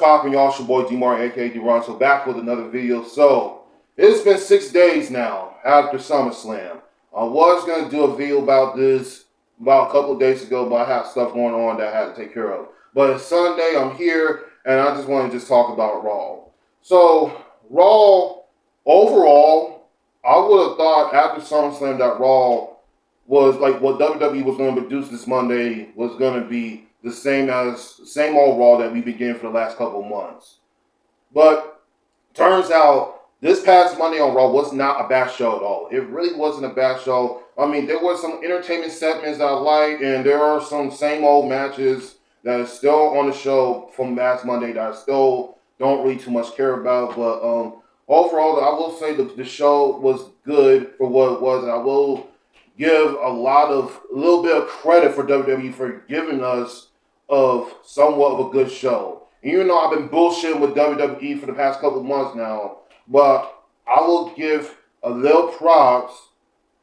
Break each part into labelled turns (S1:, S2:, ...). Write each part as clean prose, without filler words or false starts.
S1: poppin', y'all? It's your boy D-Mar, aka D-Ron. So back with another video. So it's been 6 days now after SummerSlam. I was gonna do a video about this about a couple of days ago, but I had stuff going on that I had to take care of. But it's Sunday, I'm here, and I just want to talk about Raw. So Raw, overall, I would have thought after SummerSlam that Raw was like what WWE was going to produce this Monday was going to be the same old Raw that we've been getting for the last couple of months. But turns out this past Monday on Raw was not a bad show at all. It really wasn't a bad show. I mean, there were some entertainment segments that I liked, and there are some same old matches that are still on the show from last Monday that I still don't really too much care about. But overall, I will say the show was good for what it was, and I will give a little bit of credit for WWE for giving us somewhat of a good show. And even though I've been bullshitting with WWE for the past couple of months now, but I will give a little props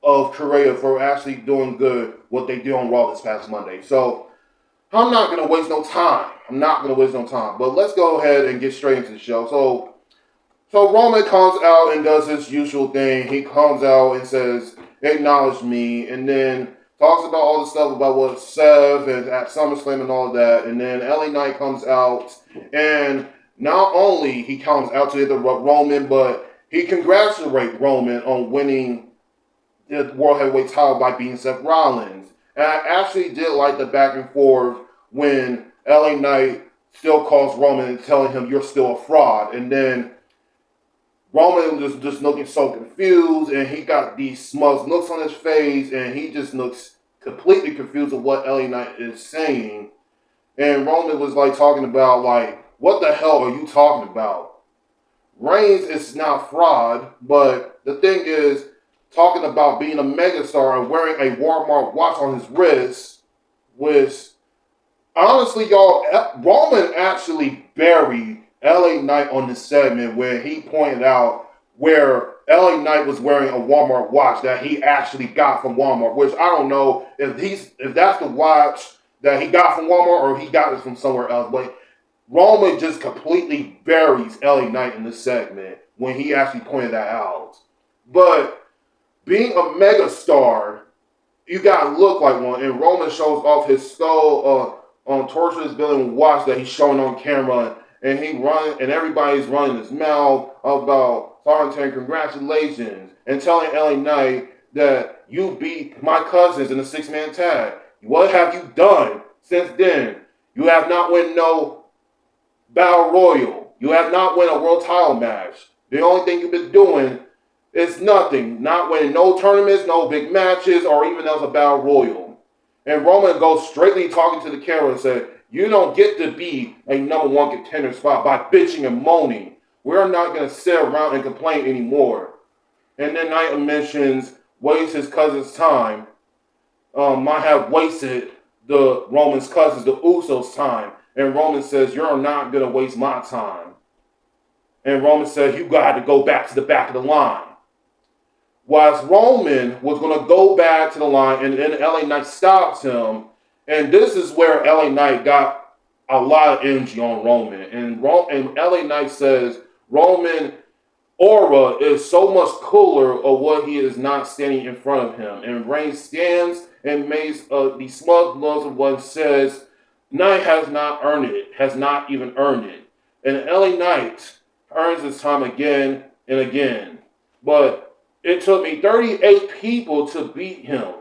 S1: of Korea for actually doing good what they did on Raw this past Monday. So I'm not going to waste no time. But let's go ahead and get straight into the show. So Roman comes out and does his usual thing. He comes out and says, "Acknowledge me," and then talks about all the stuff about what Seth and at SummerSlam and all that. And then LA Knight comes out, and not only he comes out to the Roman, but he congratulates Roman on winning the World Heavyweight title by beating Seth Rollins. And I actually did like the back and forth when LA Knight still calls Roman and telling him you're still a fraud. And then Roman was just looking so confused, and he got these smug looks on his face, and he just looks completely confused of what LA Knight is saying. And Roman was like talking about like, what the hell are you talking about? Reigns is not fraud, but the thing is, talking about being a megastar and wearing a Walmart watch on his wrist was, honestly, y'all, Roman actually buried LA Knight on this segment where he pointed out where LA Knight was wearing a Walmart watch that he actually got from Walmart, which I don't know if that's the watch that he got from Walmart or he got it from somewhere else, but Roman just completely buries LA Knight in this segment when he actually pointed that out. But being a megastar, you gotta look like one, and Roman shows off his skull on Torture's Billion watch that he's showing on camera, and everybody's running his mouth about saying congratulations and telling LA Knight that you beat my cousins in a 6-man tag. What have you done since then? You have not won no Battle Royal. You have not won a world title match. The only thing you've been doing is nothing. Not winning no tournaments, no big matches, or even else a Battle Royal. And Roman goes straightly talking to the camera and said, you don't get to be a #1 contender spot by bitching and moaning. We're not going to sit around and complain anymore. And then Knight mentions waste his cousin's time. Might have wasted the Roman's cousins, the Usos' time. And Roman says, you're not going to waste my time. And Roman says, you got to go back to the back of the line. Whilst Roman was going to go back to the line, and then LA Knight stops him. And this is where LA Knight got a lot of energy on Roman. And LA Knight says Roman aura is so much cooler of what he is not standing in front of him. And Reigns stands and makes the smug looks of what says Knight has not earned it, has not even earned it. And LA Knight earns his time again and again. But it took me 38 people to beat him.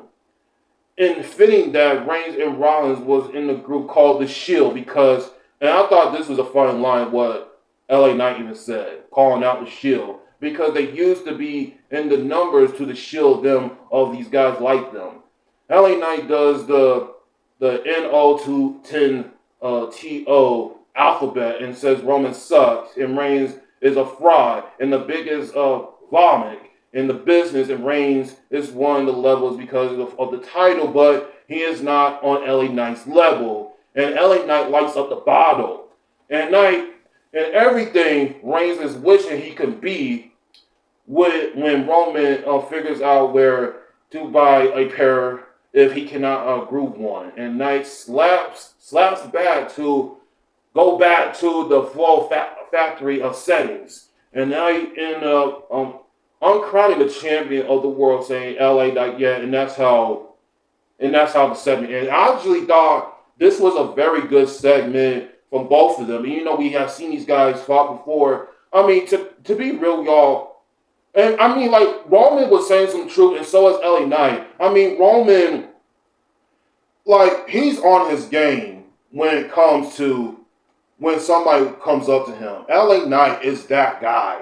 S1: And fitting that Reigns and Rollins was in the group called The Shield because, and I thought this was a funny line what LA Knight even said, calling out The Shield, because they used to be in the numbers to the shield them of these guys like them. LA Knight does the NO to 10 TO alphabet and says Roman sucks and Reigns is a fraud and the biggest vomit in the business, and Reigns is one of the levels because of the title, but he is not on LA Knight's level. And LA Knight lights up the bottle. And Knight, and everything Reigns is wishing he could be when Roman figures out where to buy a pair if he cannot group one. And Knight slaps back to go back to the flow factory of settings. And now you end up uncrowning the champion of the world, saying LA Knight, yeah, and that's how the segment ended. I actually thought this was a very good segment from both of them. And, we have seen these guys fought before. I mean, to be real, y'all, and I mean, like, Roman was saying some truth, and so is LA Knight. I mean, Roman, like, he's on his game when it comes to when somebody comes up to him. LA Knight is that guy.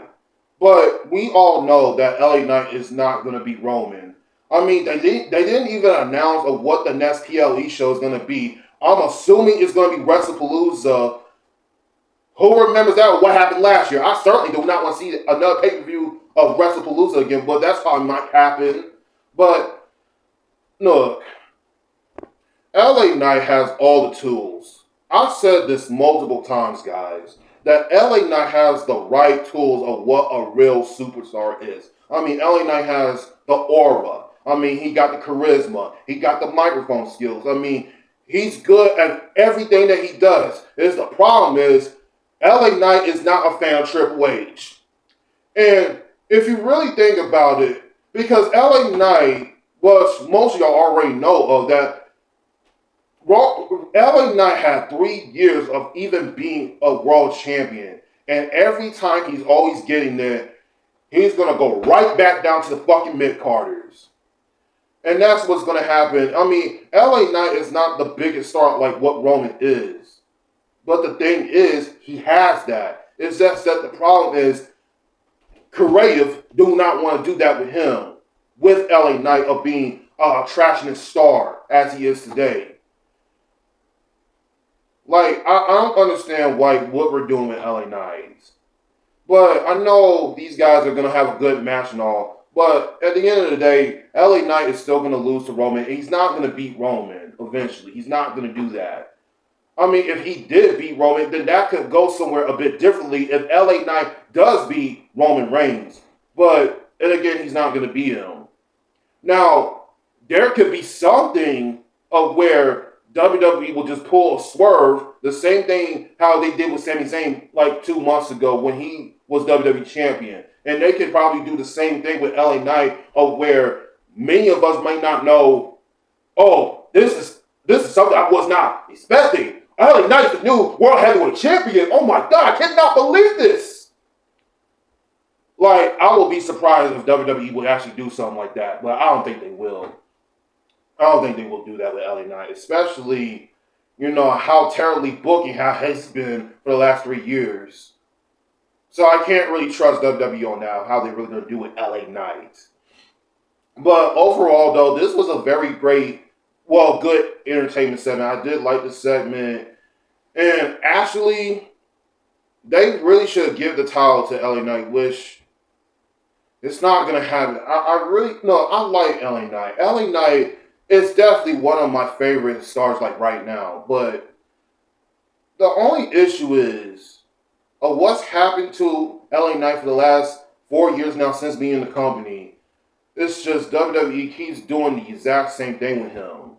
S1: But we all know that LA Knight is not going to beat Roman. I mean, they didn't even announce of what the next PLE show is going to be. I'm assuming it's going to be WrestlePalooza. Who remembers that? What happened last year? I certainly do not want to see another pay-per-view of WrestlePalooza again, but that's probably might happen. But look, LA Knight has all the tools. I've said this multiple times, guys, that LA Knight has the right tools of what a real superstar is. I mean, LA Knight has the aura. I mean, he got the charisma. He got the microphone skills. I mean, he's good at everything that he does. The problem is, LA Knight is not a fan of Triple H. And if you really think about it, because LA Knight, what most of y'all already know of, that LA Knight had 3 years of even being a world champion. And every time he's always getting there, he's going to go right back down to the fucking mid-carders. And that's what's going to happen. I mean, LA Knight is not the biggest star like what Roman is. But the thing is, he has that. It's just that the problem is, creative do not want to do that with him. With LA Knight of being a trashing star as he is today. Like, I don't understand what we're doing with LA Knight. But I know these guys are going to have a good match and all. But at the end of the day, LA Knight is still going to lose to Roman. He's not going to beat Roman eventually. He's not going to do that. I mean, if he did beat Roman, then that could go somewhere a bit differently if LA Knight does beat Roman Reigns. But, and again, he's not going to beat him. Now, there could be something of where WWE will just pull a swerve, the same thing how they did with Sami Zayn like 2 months ago when he was WWE champion. And they could probably do the same thing with LA Knight, of where many of us might not know, oh, this is something I was not expecting. LA Knight is the new World Heavyweight Champion. Oh my God, I cannot believe this. Like, I will be surprised if WWE would actually do something like that, but I don't think they will. I don't think they will do that with LA Knight, especially, how terribly booking has been for the last 3 years. So I can't really trust WWE on now, how they're really going to do with LA Knight. But overall, though, this was a very great, good entertainment segment. I did like the segment. And actually, they really should give the title to LA Knight, which it's not going to happen. I like LA Knight. LA Knight is definitely one of my favorite stars like right now. But the only issue is what's happened to LA Knight for the last 4 years now since being in the company. It's just WWE keeps doing the exact same thing with him.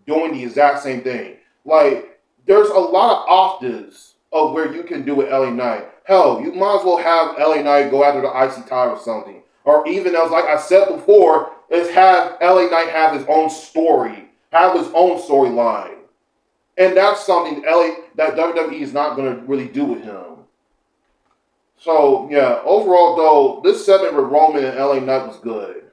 S1: Doing the exact same thing. Like, there's a lot of options of where you can do with LA Knight. Hell, you might as well have LA Knight go after the IC title or something. Or even as, like I said before, is have LA Knight have his own story. Have his own storyline. And that's something that WWE is not going to really do with him. So, yeah, overall, though, this segment with Roman and LA Knight was good.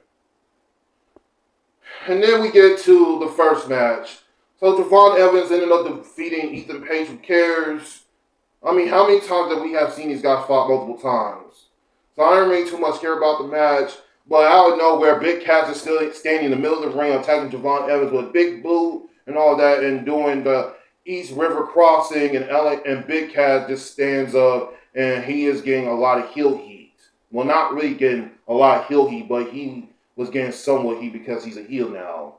S1: And then we get to the first match. So, Javon Evans ended up defeating Ethan Page. Who cares? I mean, how many times have we have seen these guys fought multiple times? So, I don't really too much care about the match. But out of nowhere, Big Cass is still standing in the middle of the ring attacking Javon Evans with Big Boo and all that and doing the East River Crossing. And Big Cass just stands up. And he is getting a lot of heel heat. Well, not really getting a lot of heel heat, but he was getting somewhat heat because he's a heel now.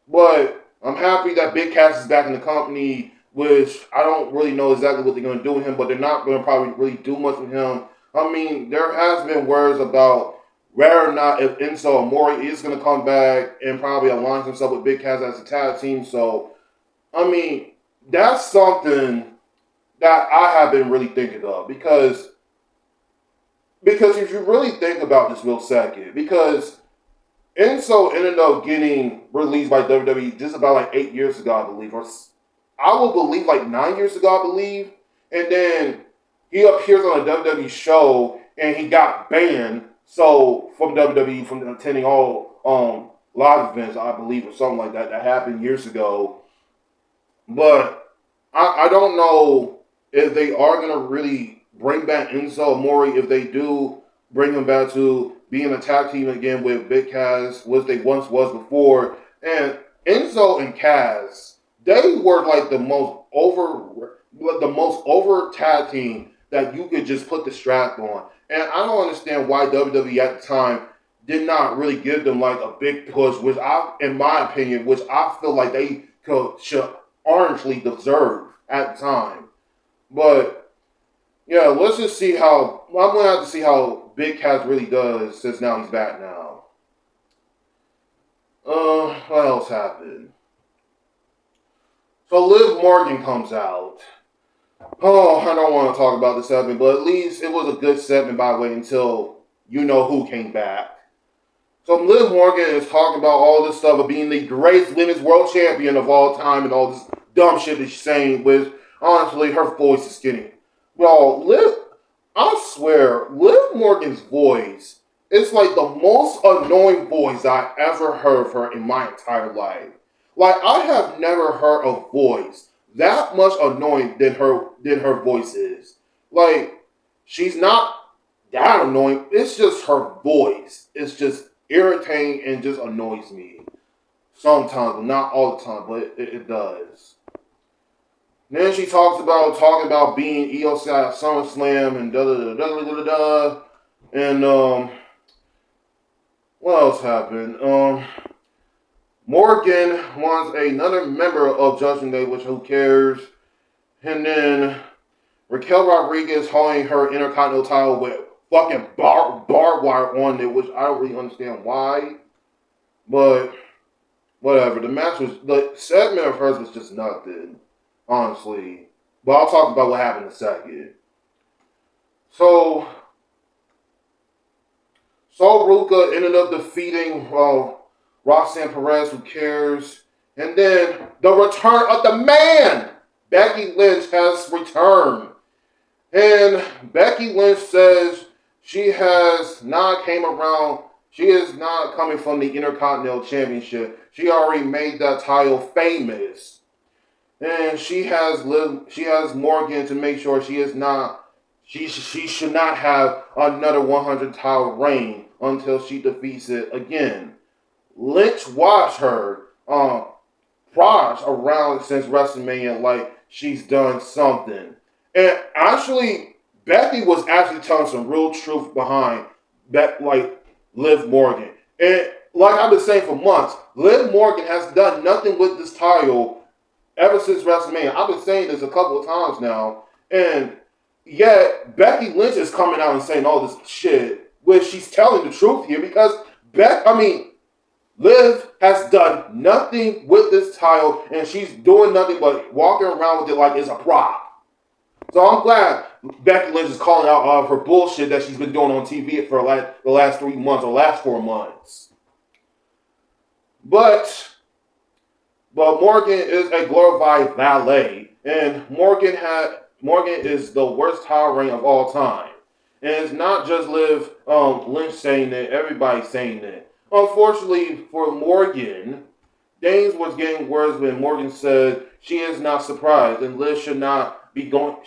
S1: But I'm happy that Big Cass is back in the company, which I don't really know exactly what they're going to do with him, but they're not going to probably really do much with him. I mean, there has been words about whether or not if Enzo Amore is going to come back and probably align himself with Big Cass as a tag team. So, I mean, that's something that I have been really thinking of because if you really think about this real second, because Enzo ended up getting released by WWE just about like 8 years ago, I believe, or I will believe like 9 years ago, I believe, and then he appears on a WWE show and he got banned. So from WWE from attending all live events, I believe, or something like that that happened years ago. But I don't know if they are gonna really bring back Enzo Amore if they do bring him back to being a tag team again with Big Cass, what they once was before. And Enzo and Cass, they were like the most over tag team that you could just put the strap on. And I don't understand why WWE at the time did not really give them like a big push, which in my opinion, which I feel like they should orangely deserve at the time. But yeah, let's just see how I'm gonna have to see how Big Cass really does since now he's back now. What else happened? So Liv Morgan comes out. Oh, I don't want to talk about the segment, but at least it was a good segment by the way until you know who came back. So Liv Morgan is talking about all this stuff of being the greatest women's world champion of all time and all this dumb shit that she's saying, which honestly her voice is getting. Well, I swear, Liv Morgan's voice is like the most annoying voice I've ever heard of her in my entire life. Like I have never heard a voice that much annoying than her voice is. Like she's not that annoying. It's just her voice. It's just irritating and just annoys me sometimes, but not all the time. But it does. Then she talking about being EOC at SummerSlam and da da da da da da da. And what else happened? Morgan wants another member of Judgment Day, which who cares? And then Raquel Rodriguez holding her Intercontinental title with fucking barbed wire on it, which I don't really understand why. But whatever. The segment of hers was just nothing, honestly. But I'll talk about what happened in a second. So Ruka ended up defeating Roxanne Perez, who cares? And then the return of the man! Becky Lynch has returned. And Becky Lynch says she has not came around. She is not coming from the Intercontinental Championship. She already made that title famous. And she has Morgan to make sure she is not. She should not have another 100 title reign until she defeats it again. Lynch watched her prod around since WrestleMania like she's done something. And actually, Becky was actually telling some real truth behind Liv Morgan. And like I've been saying for months, Liv Morgan has done nothing with this title ever since WrestleMania. I've been saying this a couple of times now. And yet, Becky Lynch is coming out and saying all this shit, which she's telling the truth here because Liv has done nothing with this title, and she's doing nothing but walking around with it like it's a prop. So I'm glad Becky Lynch is calling out all of her bullshit that she's been doing on TV for the last 3 months or last 4 months. But Morgan is a glorified valet, and Morgan is the worst title reign of all time. And it's not just Liv Lynch saying it, everybody's saying it. Unfortunately for Morgan, Danes was getting worse when Morgan said she is not surprised and Liz should not be going.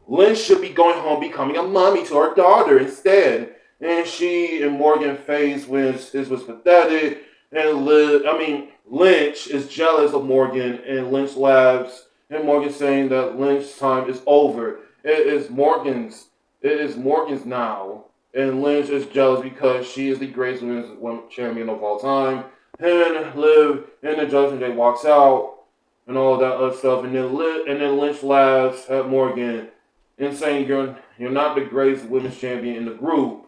S1: Lynch should be going home becoming a mommy to her daughter instead. And she and Morgan face when this was pathetic. And Lynch is jealous of Morgan and Lynch laughs. And Morgan saying that Lynch's time is over. It is Morgan's now. And Lynch is jealous because she is the greatest women's champion of all time. And Liv and the Judgment Day walks out and all that other stuff. And then Lynch laughs at Morgan and saying you're not the greatest women's champion in the group.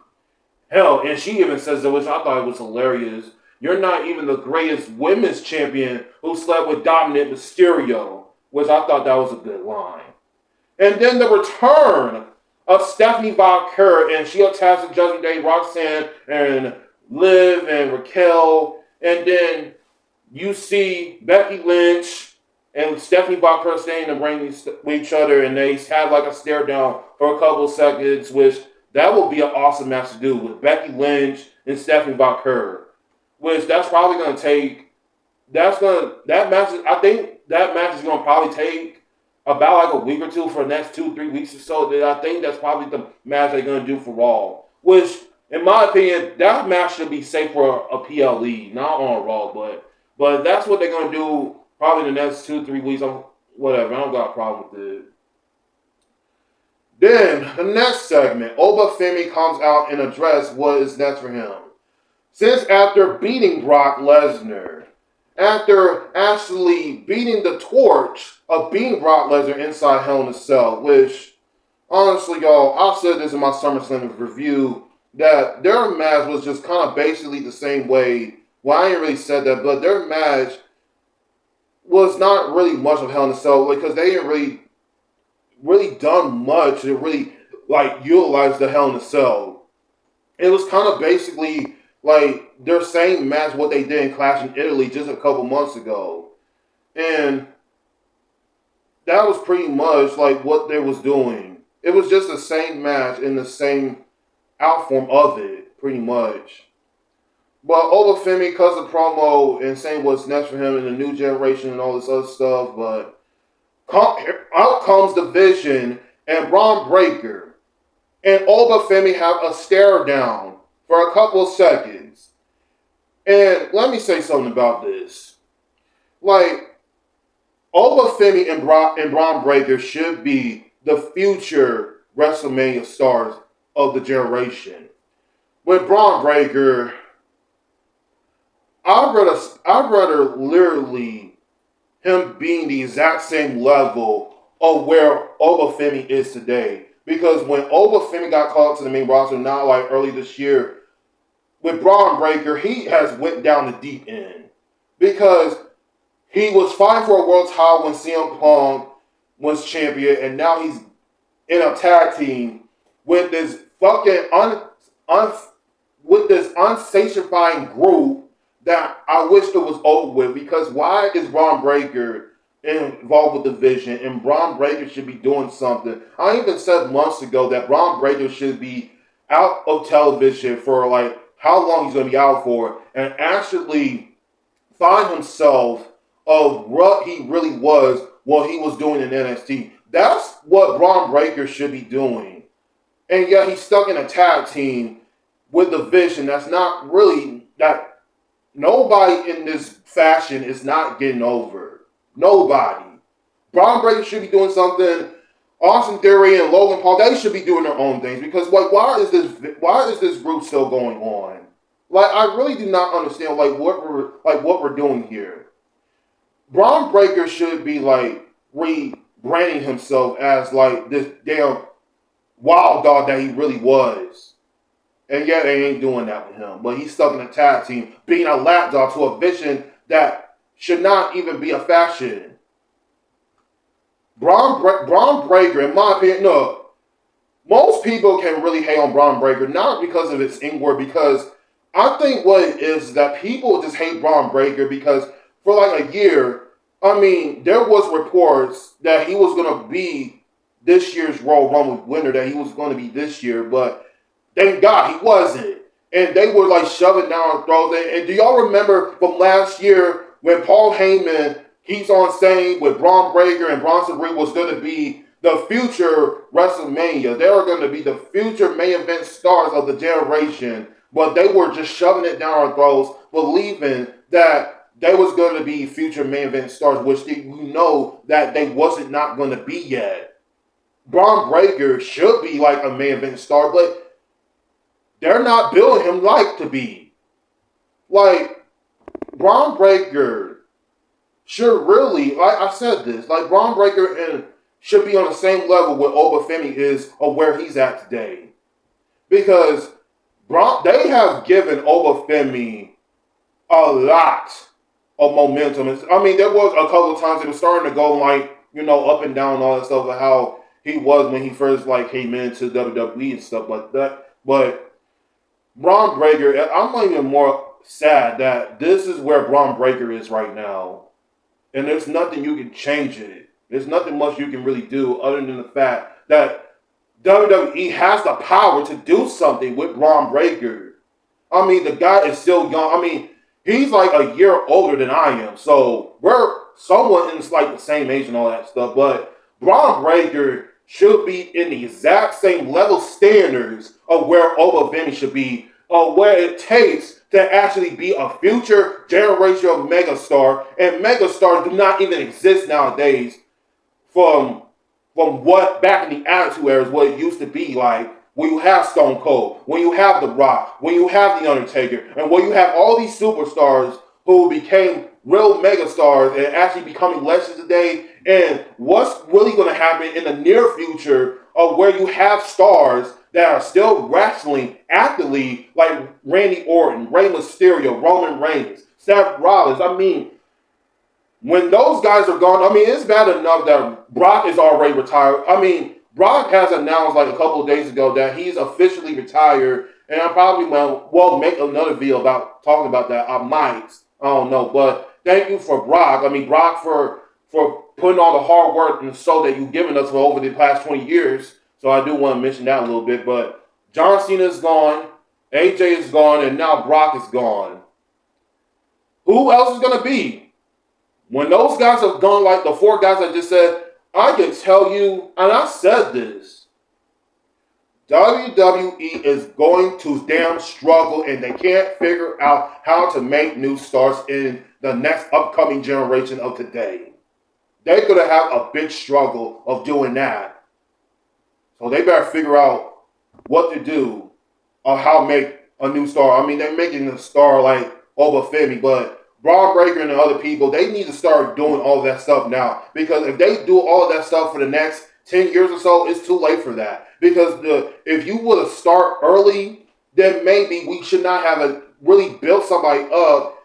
S1: Hell, and she even says that, which I thought was hilarious. You're not even the greatest women's champion who slept with Dominant Mysterio, which I thought that was a good line. And then the return of Stephanie Valkyrie, and she attacks the Judgment Day, Roxanne, and Liv, and Raquel. And then you see Becky Lynch and Stephanie Valkyrie staying in the ring with each other, and they have like a stare down for a couple seconds, which that would be an awesome match to do with Becky Lynch and Stephanie Valkyrie. Which that's probably going to take. That match. I think that match is going to probably take about like a week or two for the next 2-3 weeks or so. I think that's probably the match they're going to do for Raw. Which, in my opinion, that match should be safe for a PLE, not on Raw. But that's what they're going to do probably the next 2-3 weeks. Whatever. I don't got a problem with it. Then the next segment, Obafemi comes out and addresses what is next for him. Since after beating Brock Lesnar, after actually beating the torch of beating Brock Lesnar inside Hell in a Cell, which, honestly, y'all, I said this in my SummerSlam review, that their match was just kind of basically the same way. Well, I ain't really said that, but their match was not really much of Hell in a Cell because they didn't really done much to really, like, utilize the Hell in a Cell. It was kind of basically like their same match what they did in Clash in Italy just a couple months ago. And that was pretty much like what they was doing. It was just the same match in the same outform of it, pretty much. But Obafemi cuts the promo and saying what's next for him in the new generation and all this other stuff. But out comes the Vision and Braun Breaker. And Obafemi have a stare down for a couple of seconds. And let me say something about this. Like, Obafemi and Braun Breaker should be the future WrestleMania stars of the generation. With Braun Breaker, I'd rather literally him being the exact same level of where Obafemi is today. Because when Obafemi got called up to the main roster, not like early this year, with Braun Breaker, he has went down the deep end. Because he was fighting for a world title when CM Punk was champion, and now he's in a tag team with this fucking with this unsatiating group that I wish it was over with. Because why is Braun Breaker involved with the Vision, and Braun Breaker should be doing something? I even said months ago that Braun Breaker should be out of television for like how long he's going to be out for, and actually find himself of what he really was, what he was doing in NXT. That's what Braun Breaker should be doing. And yet he's stuck in a tag team with the Vision that's not really, that nobody in this fashion is not getting over. Nobody. Braun Breaker should be doing something. Austin Theory and Logan Paul, they should be doing their own things, because like, why is this group still going on? Like, I really do not understand what we're doing here. Braun Breaker should be like rebranding himself as like this damn wild dog that he really was. And yet they ain't doing that with him. But he's stuck in a tag team, being a lapdog to a Vision that should not even be a faction. Braun Breaker, in my opinion, no. Most people can really hate on Braun Breaker, not because of its in-word, because I think what it is that people just hate Braun Breaker because for like a year, I mean, there was reports that he was going to be this year's Royal Rumble winner, that he was going to be this year, but thank God he wasn't. And they were like shoving down our throats. And do y'all remember from last year when Paul Heyman keeps on saying with Braun Breaker and Bronson Reed was going to be the future WrestleMania. They were going to be the future main event stars of the generation. But they were just shoving it down our throats, believing that they was going to be future main event stars, which we know that they wasn't not going to be yet. Braun Breaker should be like a main event star, but they're not building him like to be. Like, Braun Breaker should really, like I said this, like Braun Breaker should be on the same level where Obafemi is or where he's at today. Because they have given Obafemi a lot of momentum. I mean, there was a couple of times it was starting to go like, up and down and all that stuff, of how he was when he first like came into WWE and stuff like that. But Braun Breaker, I'm even more sad that this is where Braun Breaker is right now, and there's nothing you can change it. There's nothing much you can really do other than the fact that WWE has the power to do something with Braun Breaker. I mean, the guy is still young. I mean, he's like a year older than I am, so we're somewhat in like the same age and all that stuff. But Braun Breaker should be in the exact same level standards of where Oba Vinny should be, or where it takes to actually be a future generational megastar. And megastars do not even exist nowadays from what back in the Attitude Era is what it used to be like. When you have Stone Cold, when you have The Rock, when you have The Undertaker, and when you have all these superstars who became real megastars and actually becoming legends today, and what's really going to happen in the near future of where you have stars that are still wrestling actively like Randy Orton, Rey Mysterio, Roman Reigns, Seth Rollins. I mean, when those guys are gone, I mean, it's bad enough that Brock is already retired. I mean, Brock has announced like a couple of days ago that he's officially retired, and I probably will make another video about talking about that. I might. I don't know. But thank you for Brock. I mean, Brock for putting all the hard work and soul that you've given us for over the past 20 years. So I do want to mention that a little bit. But John Cena is gone, AJ is gone, and now Brock is gone. Who else is going to be? When those guys have gone, like the four guys I just said, I can tell you, and I said this, WWE is going to damn struggle, and they can't figure out how to make new stars in the next upcoming generation of today. They're going to have a big struggle of doing that. So they better figure out what to do or how to make a new star. I mean, they're making a star like Oba Femi, but Braun Breaker and the other people, they need to start doing all that stuff now. Because if they do all that stuff for the next 10 years or so, it's too late for that. Because if you would have started early, then maybe we should not have really built somebody up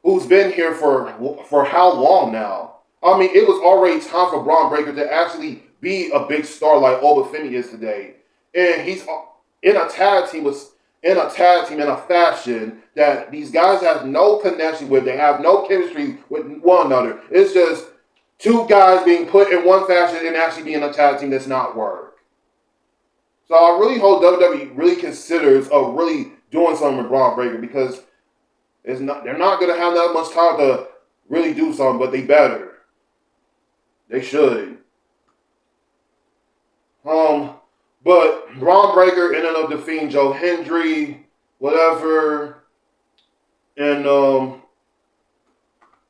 S1: who's been here for how long now? I mean, it was already time for Braun Breaker to actually be a big star like Oba Femi is today. And he's in a tag team in a fashion that these guys have no connection with. They have no chemistry with one another. It's just two guys being put in one fashion and actually being a tag team that's not work. So I really hope WWE really considers really doing something with Braun Breaker, because they're not going to have that much time to really do something, but they better. They should. But Braun Breaker ended up defeating Joe Hendry, whatever, and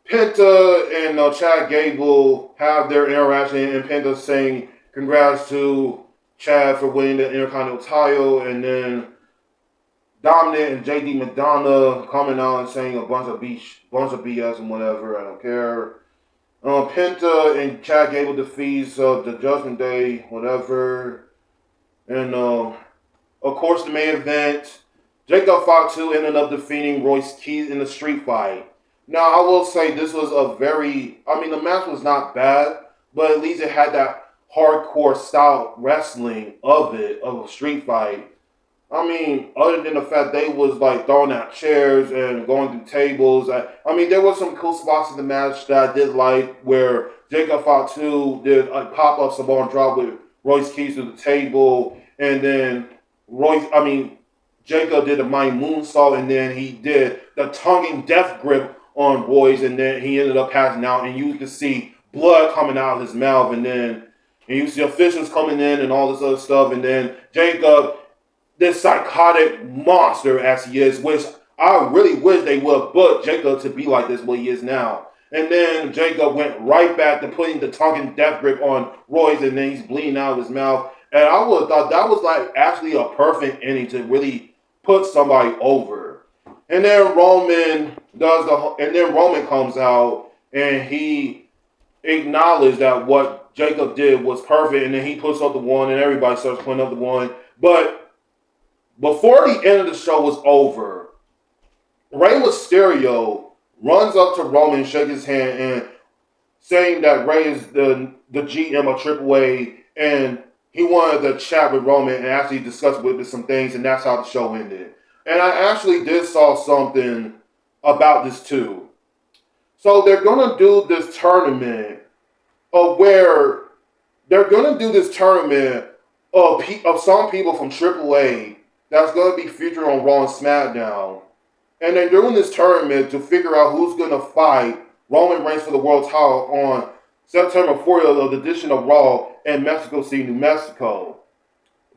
S1: Penta and Chad Gable have their interaction, and Penta saying congrats to Chad for winning the Intercontinental title, and then Dominic and JD McDonough coming out and saying a bunch of BS and whatever. I don't care. Penta and Chad Gable defeats the Judgment Day, whatever. And, of course, the main event, Jacob Fatu ended up defeating Royce Keys in the street fight. Now, I will say this was the match was not bad, but at least it had that hardcore style wrestling of a street fight. I mean, other than the fact they was like throwing out chairs and going through tables. I mean, there were some cool spots in the match that I did like, where Jacob Fatu did a pop-up Samoan drop with Royce Keys to the table, and then Jacob did a Mighty Moonsault, and then he did the tonguing death grip on Royce, and then he ended up passing out, and you could see blood coming out of his mouth, and you see officials coming in and all this other stuff, and then Jacob, this psychotic monster as he is, which I really wish they would have booked Jacob to be like this, what he is now. And then Jacob went right back to putting the tonguing death grip on Royce, and then he's bleeding out of his mouth. And I would have thought that was like actually a perfect ending to really put somebody over. And then Roman comes out and he acknowledged that what Jacob did was perfect, and then he puts up the one, and everybody starts putting up the one. But before the end of the show was over, Rey Mysterio runs up to Roman, shakes his hand, and saying that Rey is the GM of AAA, and he wanted to chat with Roman and actually discuss with him some things, and that's how the show ended. And I actually did saw something about this too. So they're gonna do this tournament where they're gonna do this tournament of some people from AAA that's gonna be featured on Raw and SmackDown, and they're doing this tournament to figure out who's gonna fight Roman Reigns for the world title on September 4th of the edition of Raw in Mexico City, New Mexico.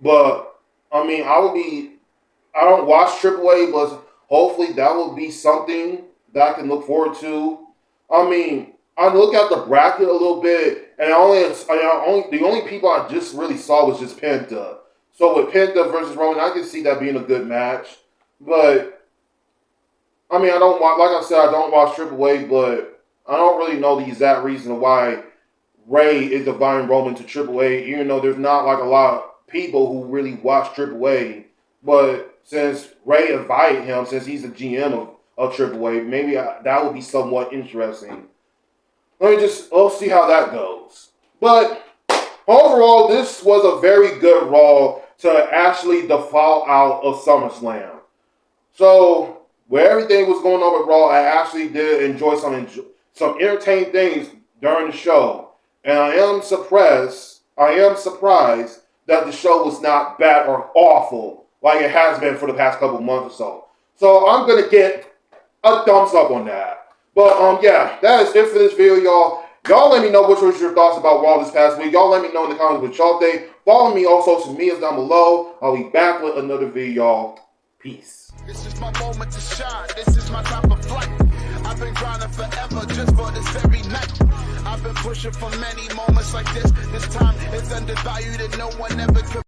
S1: But I mean, I don't watch AAA, but hopefully that will be something that I can look forward to. I mean, I look at the bracket a little bit, and the only people I just really saw was just Penta. So with Penta versus Roman, I can see that being a good match. But I mean, I don't watch, like I said, I don't watch AAA, but I don't really know the exact reason why Ray is inviting Roman to AAA, even though there's not like a lot of people who really watch AAA. But since Ray invited him, since he's the GM of AAA, maybe that would be somewhat interesting. We'll see how that goes. But overall, this was a very good Raw to actually the fallout of SummerSlam. So, where everything was going on with Raw, I actually did enjoy some entertaining things during the show. And I am surprised that the show was not bad or awful like it has been for the past couple months or so. So I'm going to get a thumbs up on that. But yeah, that is it for this video, y'all. Y'all let me know which was your thoughts about Raw this past week. Y'all let me know in the comments what y'all think. Follow me on social medias down below. I'll be back with another video, y'all. Peace.
S2: This is my moment to shine. This is my time for flight. I've been grinding forever just for this very night. I've been pushing for many moments like this. This time it's undervalued and no one ever could.